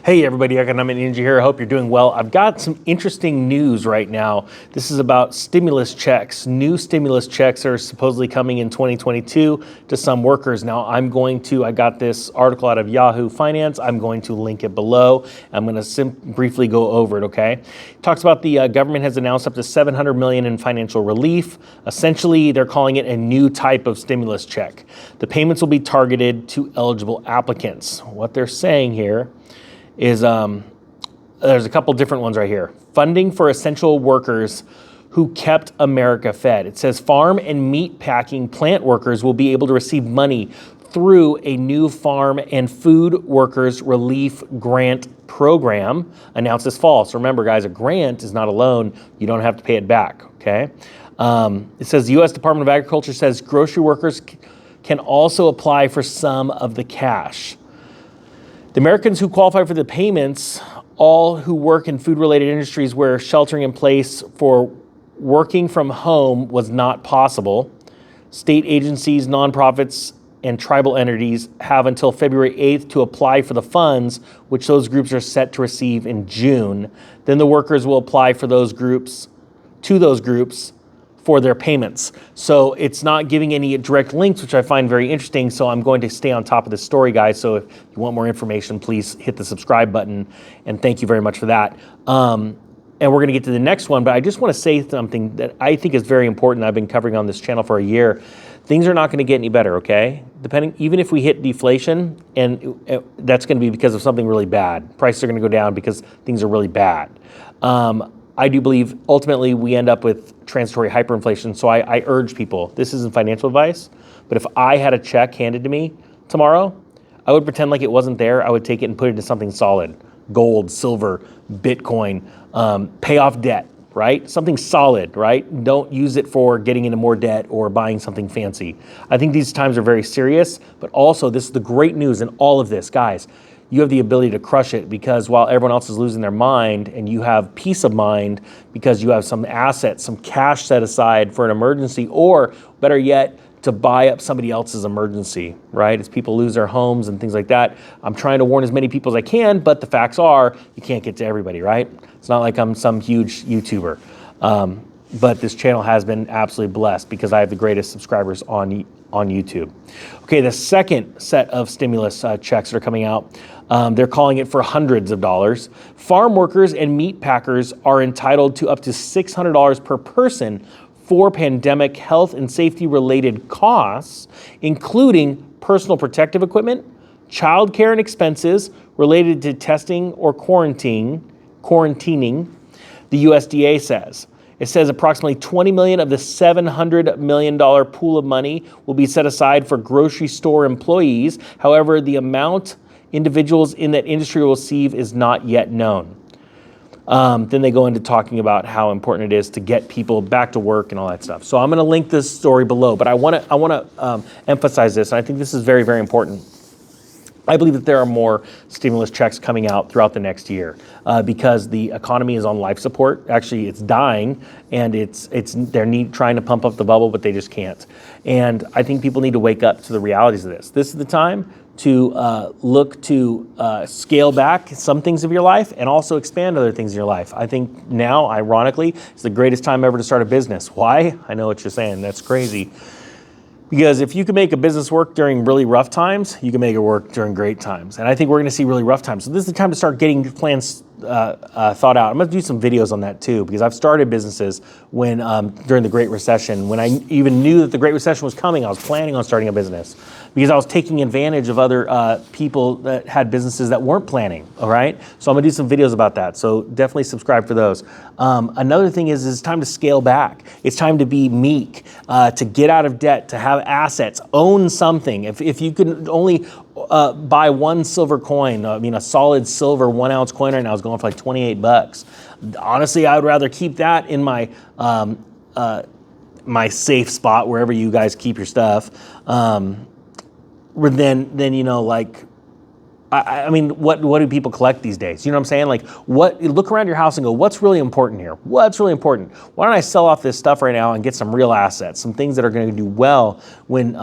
Hey everybody, Economic Ninja here. I hope you're doing well. I've got some interesting news right now. This is about stimulus checks. New stimulus checks are supposedly coming in 2022 to some workers. Now I got this article out of Yahoo Finance. I'm going to link it below. I'm going to briefly go over it, okay? It talks about the government has announced up to $700 million in financial relief. Essentially, they're calling it a new type of stimulus check. The payments will be targeted to eligible applicants. What they're saying here is there's a couple different ones right here. Funding for essential workers who kept America fed. It says farm and meat packing plant workers will be able to receive money through a new farm and food workers relief grant program announced this fall. So remember guys, a grant is not a loan. You don't have to pay it back, okay? It says the U.S. Department of Agriculture says grocery workers can also apply for some of the cash. The Americans who qualify for the payments, all who work in food-related industries where sheltering in place for working from home was not possible. State agencies, nonprofits, and tribal entities have until February 8th to apply for the funds, which those groups are set to receive in June. Then the workers will apply for those groups, for their payments. So it's not giving any direct links, which I find very interesting. So I'm going to stay on top of this story, guys. So if you want more information, please hit the subscribe button. And thank you very much for that. And we're going to get to the next one, but I just want to say something that I think is very important. I've been covering on this channel for a year. Things are not going to get any better, okay? Even if we hit deflation, and that's going to be because of something really bad. Prices are going to go down because things are really bad. I do believe ultimately we end up with transitory hyperinflation. So I urge people, this isn't financial advice, but if I had a check handed to me tomorrow, I would pretend like it wasn't there. I would take it and put it into something solid. Gold, silver, Bitcoin, pay off debt, right? Something solid, right? Don't use it for getting into more debt or buying something fancy. I think these times are very serious, but also this is the great news in all of this, guys. You have the ability to crush it because while everyone else is losing their mind and you have peace of mind because you have some assets, some cash set aside for an emergency, or better yet, to buy up somebody else's emergency, right? As people lose their homes and things like that. I'm trying to warn as many people as I can, but the facts are you can't get to everybody, right? It's not like I'm some huge YouTuber. But this channel has been absolutely blessed because I have the greatest subscribers on YouTube. Okay, the second set of stimulus checks that are coming out, they're calling it for hundreds of dollars. Farm workers and meat packers are entitled to up to $600 per person for pandemic health and safety related costs, including personal protective equipment, childcare and expenses related to testing or quarantining, the USDA says. It says approximately 20 million of the $700 million pool of money will be set aside for grocery store employees. However, the amount individuals in that industry will receive is not yet known. Then they go into talking about how important it is to get people back to work and all that stuff. So I'm going to link this story below, but I want to emphasize this, and I think this is very, very important. I believe that there are more stimulus checks coming out throughout the next year because the economy is on life support. Actually, it's dying, and they're trying to pump up the bubble, but they just can't. And I think people need to wake up to the realities of this. This is the time to look to scale back some things of your life and also expand other things in your life. I think now, ironically, it's the greatest time ever to start a business. Why? I know what you're saying. That's crazy. Because if you can make a business work during really rough times, you can make it work during great times. And I think we're going to see really rough times. So this is the time to start getting plans thought out. I'm going to do some videos on that too, because I've started businesses when during the Great Recession. When I even knew that the Great Recession was coming, I was planning on starting a business because I was taking advantage of other people that had businesses that weren't planning, all right? So I'm going to do some videos about that. So definitely subscribe for those. Another thing is it's time to scale back. It's time to be meek, to get out of debt, to have assets, own something. If you can only buy one silver coin, a solid silver 1 ounce coin right now is going for like 28 bucks. Honestly, I would rather keep that in my my safe spot wherever you guys keep your stuff. Then what do people collect these days? You know what I'm saying? Like, look around your house and go, what's really important here? What's really important? Why don't I sell off this stuff right now and get some real assets, some things that are going to do well when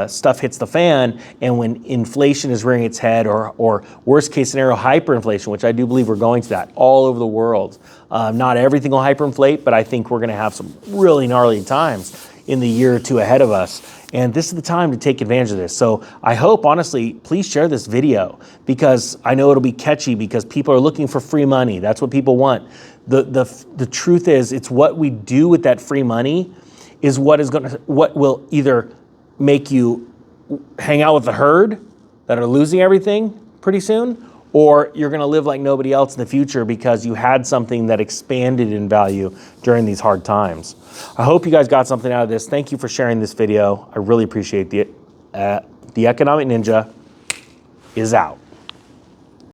stuff hits the fan, and when inflation is rearing its head, or worst case scenario, hyperinflation, which I do believe we're going to that all over the world. Not everything will hyperinflate, but I think we're going to have some really gnarly times in the year or two ahead of us. And this is the time to take advantage of this. So I hope, honestly, please share this video, because I know it'll be catchy, because people are looking for free money. That's what people want. The truth is, it's what we do with that free money is what will either make you hang out with the herd that are losing everything pretty soon, or you're going to live like nobody else in the future because you had something that expanded in value during these hard times. I hope you guys got something out of this. Thank you for sharing this video. I really appreciate it. The Economic Ninja is out.